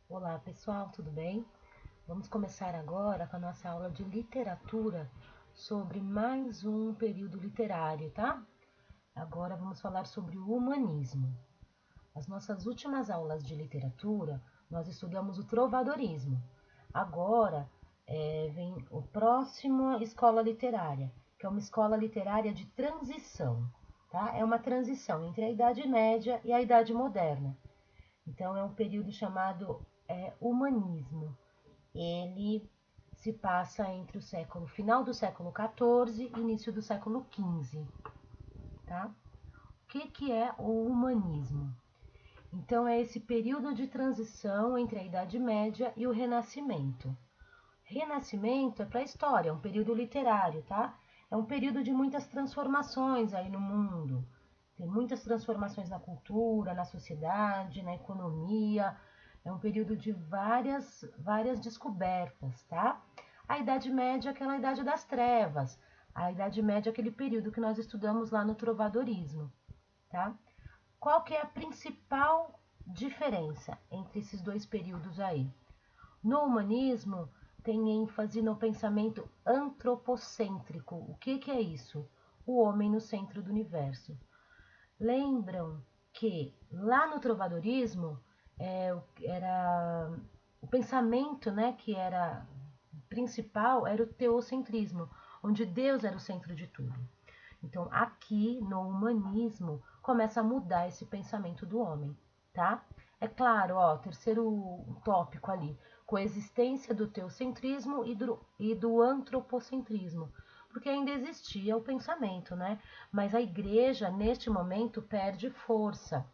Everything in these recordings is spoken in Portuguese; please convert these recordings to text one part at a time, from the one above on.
Olá pessoal, tudo bem? Vamos começar agora com a nossa aula de literatura sobre mais um período literário, tá? Agora vamos falar sobre o humanismo. As nossas últimas aulas de literatura, nós estudamos o trovadorismo. Agora vem o próximo escola literária, que é uma escola literária de transição, tá? É uma transição entre a Idade Média e a Idade Moderna. Então, é um período chamado humanismo. Ele se passa entre o final do século XIV e início do século XV. Tá? O que é o humanismo? Então, é esse período de transição entre a Idade Média e o Renascimento. Renascimento é para a história, é um período literário, tá? É um período de muitas transformações aí no mundo. Tem muitas transformações na cultura, na sociedade, na economia. É um período de várias descobertas, tá? A Idade Média é aquela Idade das Trevas. A Idade Média é aquele período que nós estudamos lá no trovadorismo, tá? Qual que é a principal diferença entre esses dois períodos aí? No humanismo, tem ênfase no pensamento antropocêntrico. O que é isso? O homem no centro do universo. Lembram que lá no trovadorismo era o pensamento, né, que era principal era o teocentrismo, onde Deus era o centro de tudo. Então, aqui no humanismo começa a mudar esse pensamento do homem, tá? É claro, ó, terceiro tópico ali, coexistência do teocentrismo e do antropocentrismo, porque ainda existia o pensamento, né? Mas a igreja, neste momento, perde força,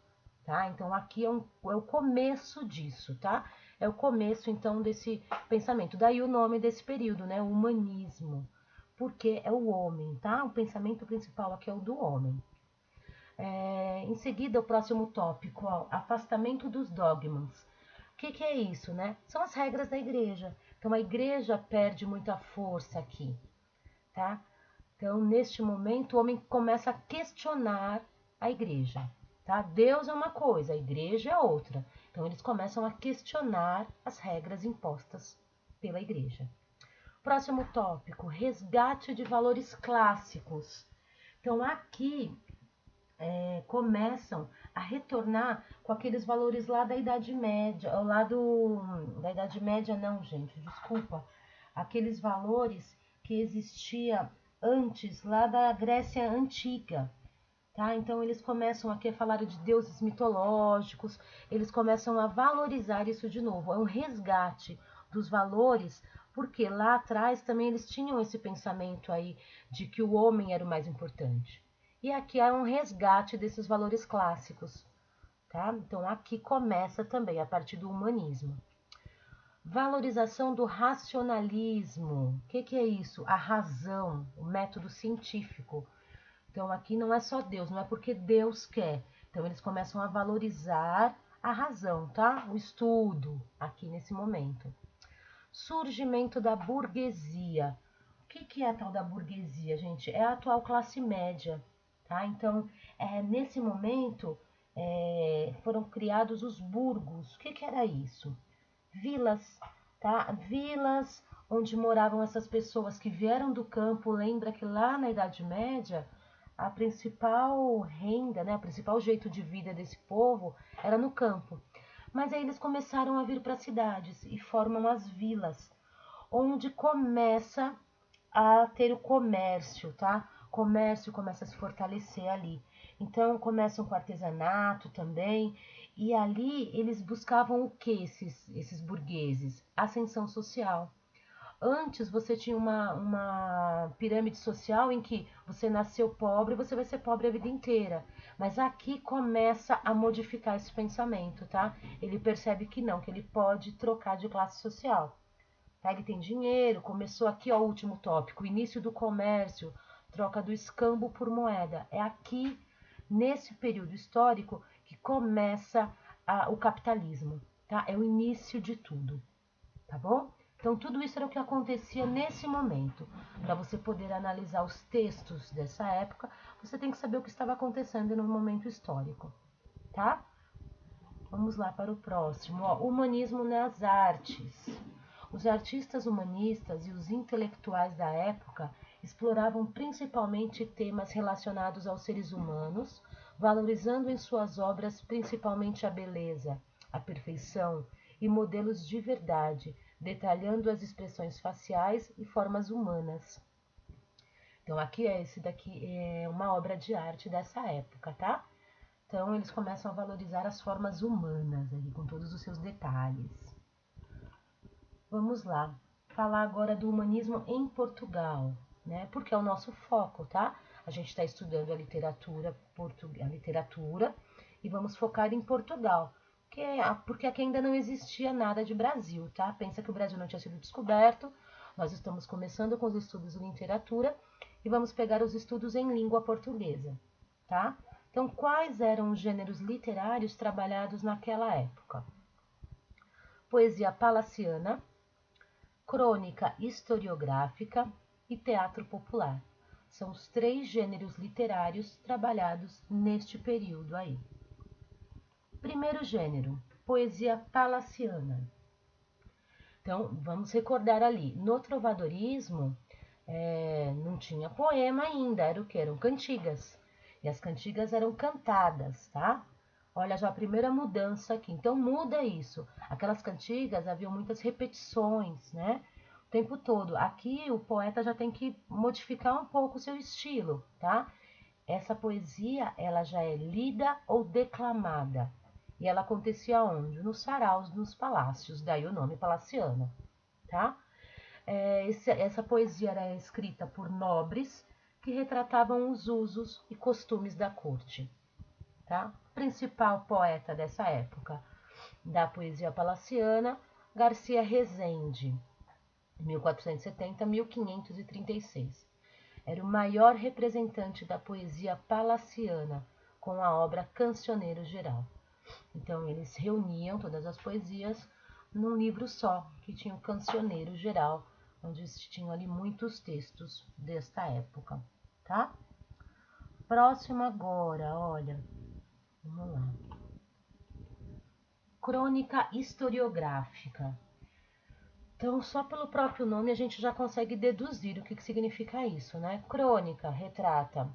tá? Então, aqui é o começo disso, tá? É o começo, então, desse pensamento. Daí o nome desse período, né? O humanismo, porque é o homem, tá? O pensamento principal aqui é o do homem. Em seguida, o próximo tópico, ó, afastamento dos dogmas. O que é isso, né? São as regras da igreja. Então, a igreja perde muita força aqui, tá? Então, neste momento, o homem começa a questionar a igreja, tá? Deus é uma coisa, a igreja é outra. Então, eles começam a questionar as regras impostas pela igreja. Próximo tópico, resgate de valores clássicos. Então, aqui começam a retornar com aqueles valores lá da Idade Média, ou lá da Idade Média não, gente, desculpa, aqueles valores que existia antes lá da Grécia Antiga, tá? Então eles começam aqui a falar de deuses mitológicos, eles começam a valorizar isso de novo, é um resgate dos valores, porque lá atrás também eles tinham esse pensamento aí de que o homem era o mais importante. E aqui é um resgate desses valores clássicos, tá? Então aqui começa também a partir do humanismo. Valorização do racionalismo. O que é isso? A razão, o método científico. Então aqui não é só Deus, não é porque Deus quer. Então eles começam a valorizar a razão, tá? O estudo aqui nesse momento. Surgimento da burguesia. O que é a tal da burguesia, gente? É a atual classe média, tá? Então, nesse momento, foram criados os burgos. O que era isso? Vilas, tá? Vilas onde moravam essas pessoas que vieram do campo. Lembra que lá na Idade Média, a principal renda, né, o principal jeito de vida desse povo era no campo. Mas aí eles começaram a vir para as cidades e formam as vilas, onde começa a ter o comércio, tá? O comércio começa a se fortalecer ali. Então começam com artesanato também, e ali eles buscavam o que esses burgueses? Ascensão social. Antes você tinha uma pirâmide social em que você nasceu pobre, você vai ser pobre a vida inteira. Mas aqui começa a modificar esse pensamento, tá? Ele percebe que não, que ele pode trocar de classe social. Tá? Ele tem dinheiro, começou aqui ó, o último tópico, o início do comércio, troca do escambo por moeda. É aqui, nesse período histórico, que começa o capitalismo. Tá? É o início de tudo, tá bom? Então, tudo isso era o que acontecia nesse momento. Para você poder analisar os textos dessa época, você tem que saber o que estava acontecendo no momento histórico, tá? Vamos lá para o próximo. Ó, humanismo nas artes. Os artistas humanistas e os intelectuais da época exploravam principalmente temas relacionados aos seres humanos, valorizando em suas obras principalmente a beleza, a perfeição e modelos de verdade, detalhando as expressões faciais e formas humanas. Então, esse daqui é uma obra de arte dessa época, tá? Então, eles começam a valorizar as formas humanas, ali, com todos os seus detalhes. Vamos lá, falar agora do humanismo em Portugal, né? Porque é o nosso foco, tá? A gente está estudando a literatura, e vamos focar em Portugal, porque aqui ainda não existia nada de Brasil, tá? Pensa que o Brasil não tinha sido descoberto, nós estamos começando com os estudos em literatura e vamos pegar os estudos em língua portuguesa, tá? Então, quais eram os gêneros literários trabalhados naquela época? Poesia palaciana, crônica historiográfica e teatro popular. São os 3 gêneros literários trabalhados neste período aí. Primeiro gênero, poesia palaciana. Então, vamos recordar ali, no trovadorismo, não tinha poema ainda, era o que? Eram cantigas. E as cantigas eram cantadas, tá? Olha já a primeira mudança aqui. Então, muda isso. Aquelas cantigas, haviam muitas repetições, né? O tempo todo. Aqui, o poeta já tem que modificar um pouco o seu estilo, tá? Essa poesia, ela já é lida ou declamada. E ela acontecia onde? Nos saraus, nos palácios. Daí o nome palaciana, tá? Essa poesia era escrita por nobres que retratavam os usos e costumes da corte. Tá? Principal poeta dessa época da poesia palaciana, Garcia Rezende, 1470-1536. Era o maior representante da poesia palaciana, com a obra Cancioneiro Geral. Então, eles reuniam todas as poesias num livro só, que tinha o Cancioneiro Geral, onde tinham ali muitos textos desta época, tá? Próximo agora, olha, vamos lá. Crônica historiográfica. Então, só pelo próprio nome a gente já consegue deduzir o que significa isso, né? Crônica retrata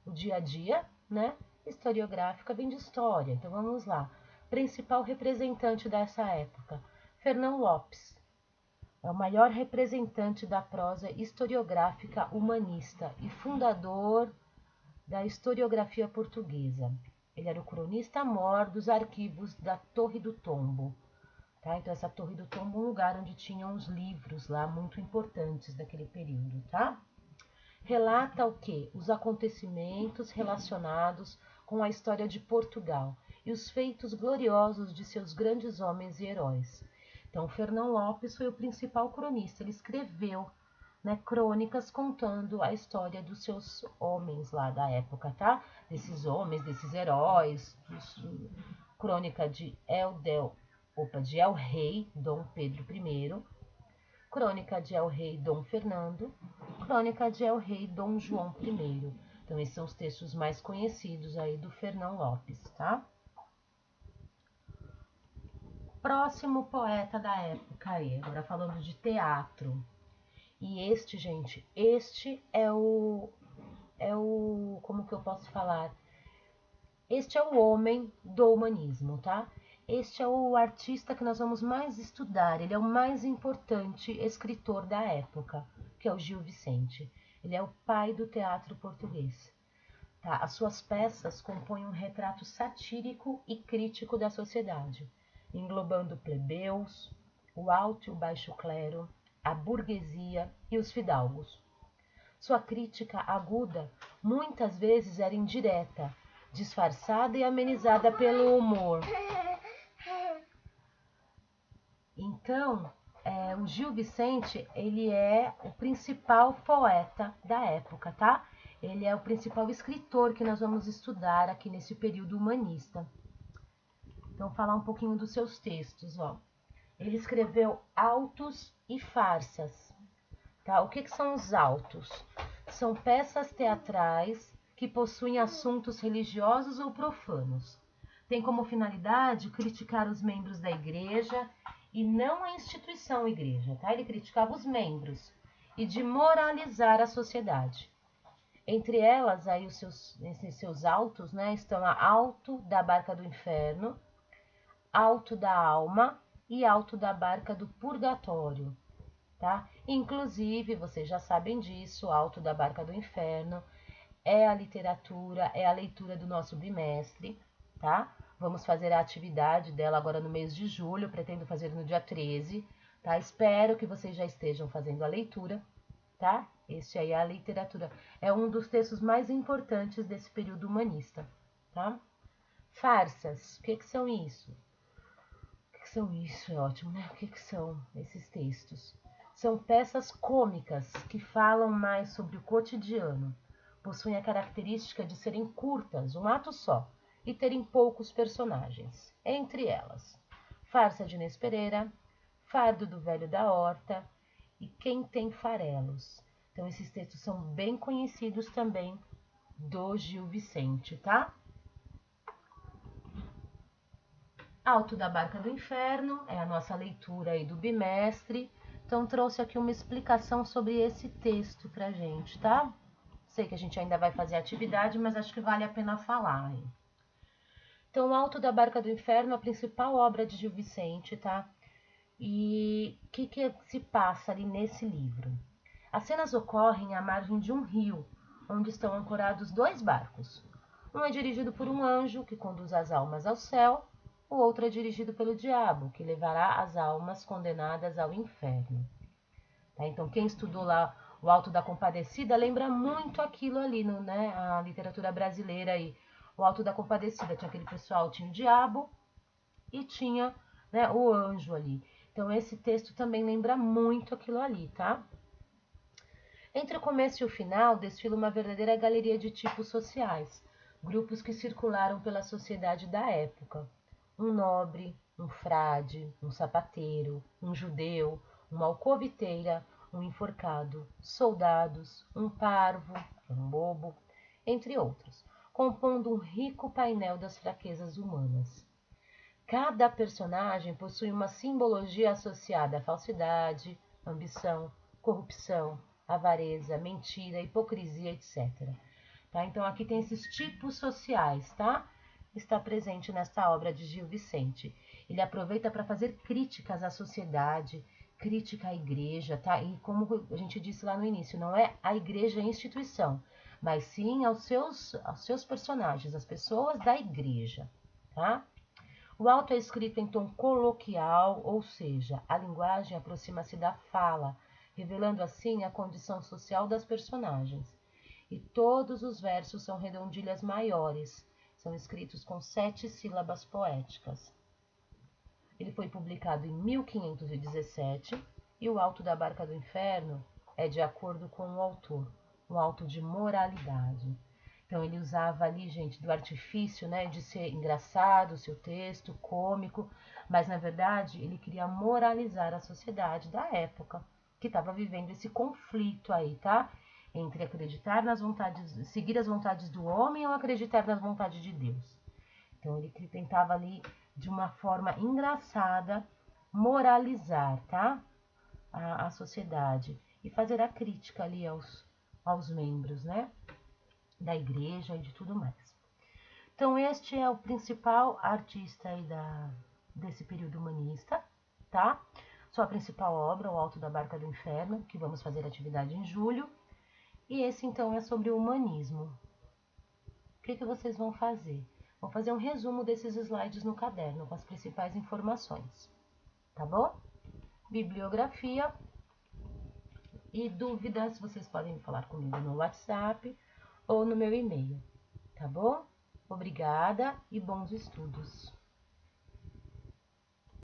o dia a dia, né? Historiográfica vem de história. Então, vamos lá. Principal representante dessa época, Fernão Lopes. É o maior representante da prosa historiográfica humanista e fundador da historiografia portuguesa. Ele era o cronista-mor dos arquivos da Torre do Tombo. Tá? Então, essa Torre do Tombo é um lugar onde tinham os livros lá muito importantes daquele período. Tá? Relata o quê? Os acontecimentos relacionados com a história de Portugal e os feitos gloriosos de seus grandes homens e heróis. Então, Fernão Lopes foi o principal cronista. Ele escreveu, né, crônicas contando a história dos seus homens lá da época, tá? Desses homens, desses heróis. Crônica de El Rei Dom Pedro I. Crônica de El Rei Dom Fernando. Crônica de El Rei Dom João I. Então, esses são os textos mais conhecidos aí do Fernão Lopes, tá? Próximo poeta da época aí, agora falando de teatro. E este, gente, este é o, como que eu posso falar? Este é o homem do humanismo, tá? Este é o artista que nós vamos mais estudar, ele é o mais importante escritor da época, que é o Gil Vicente. Ele é o pai do teatro português. Tá? As suas peças compõem um retrato satírico e crítico da sociedade, englobando plebeus, o alto e o baixo clero, a burguesia e os fidalgos. Sua crítica aguda muitas vezes era indireta, disfarçada e amenizada pelo humor. Então, o Gil Vicente, ele é o principal poeta da época, tá? Ele é o principal escritor que nós vamos estudar aqui nesse período humanista. Então, falar um pouquinho dos seus textos, ó. Ele escreveu autos e farsas, tá? O que são os autos? São peças teatrais que possuem assuntos religiosos ou profanos. Tem como finalidade criticar os membros da igreja e não a instituição igreja, tá? Ele criticava os membros e de moralizar a sociedade. Entre elas, aí esses seus autos, né, estão a Auto da Barca do Inferno, Auto da Alma e Auto da Barca do Purgatório, tá? Inclusive, vocês já sabem disso, Auto da Barca do Inferno é a literatura, é a leitura do nosso bimestre, tá? Vamos fazer a atividade dela agora no mês de julho, pretendo fazer no dia 13, tá? Espero que vocês já estejam fazendo a leitura, tá? Este aí é a literatura, é um dos textos mais importantes desse período humanista, tá? Farsas, o que são isso? O que são isso? É ótimo, né? O que são esses textos? São peças cômicas que falam mais sobre o cotidiano, possuem a característica de serem curtas, um ato só, e terem poucos personagens. Entre elas, Farsa de Inês Pereira, Fardo do Velho da Horta e Quem Tem Farelos. Então, esses textos são bem conhecidos também do Gil Vicente, tá? Alto da Barca do Inferno é a nossa leitura aí do bimestre. Então, trouxe aqui uma explicação sobre esse texto pra gente, tá? Sei que a gente ainda vai fazer a atividade, mas acho que vale a pena falar, hein? Então, o Alto da Barca do Inferno é a principal obra de Gil Vicente, tá? E o que se passa ali nesse livro? As cenas ocorrem à margem de um rio, onde estão ancorados 2 barcos. Um é dirigido por um anjo, que conduz as almas ao céu, o outro é dirigido pelo diabo, que levará as almas condenadas ao inferno. Tá? Então, quem estudou lá o Alto da Compadecida lembra muito aquilo ali, né? A literatura brasileira aí. O Alto da Compadecida tinha aquele pessoal, tinha o diabo e tinha, né, o anjo ali. Então, esse texto também lembra muito aquilo ali, tá? Entre o começo e o final, desfila uma verdadeira galeria de tipos sociais, grupos que circularam pela sociedade da época. Um nobre, um frade, um sapateiro, um judeu, uma alcoviteira, um enforcado, soldados, um parvo, um bobo, entre outros, compondo um rico painel das fraquezas humanas. Cada personagem possui uma simbologia associada à falsidade, ambição, corrupção, avareza, mentira, hipocrisia, etc. Tá? Então, aqui tem esses tipos sociais, tá? Está presente nesta obra de Gil Vicente. Ele aproveita para fazer críticas à sociedade, crítica à igreja, tá? E como a gente disse lá no início, não é a igreja a instituição, mas sim aos seus personagens, as pessoas da igreja, tá? O auto é escrito em tom coloquial, ou seja, a linguagem aproxima-se da fala, revelando assim a condição social das personagens. E todos os versos são redondilhas maiores, são escritos com 7 sílabas poéticas. Ele foi publicado em 1517 e o Alto da Barca do Inferno é, de acordo com o autor, um auto de moralidade. Então ele usava ali, gente, do artifício, né, de ser engraçado o seu texto, cômico, mas na verdade ele queria moralizar a sociedade da época, que estava vivendo esse conflito aí, tá? Entre acreditar nas vontades, seguir as vontades do homem ou acreditar nas vontades de Deus. Então ele tentava ali, de uma forma engraçada, moralizar, tá? A sociedade e fazer a crítica ali aos membros, né? Da igreja e de tudo mais. Então, este é o principal artista aí desse período humanista, tá? Sua principal obra, O Alto da Barca do Inferno, que vamos fazer atividade em julho. E esse, então, é sobre o humanismo. O que vocês vão fazer? Vou fazer um resumo desses slides no caderno, com as principais informações, tá bom? Bibliografia e dúvidas, vocês podem falar comigo no WhatsApp ou no meu e-mail, tá bom? Obrigada e bons estudos!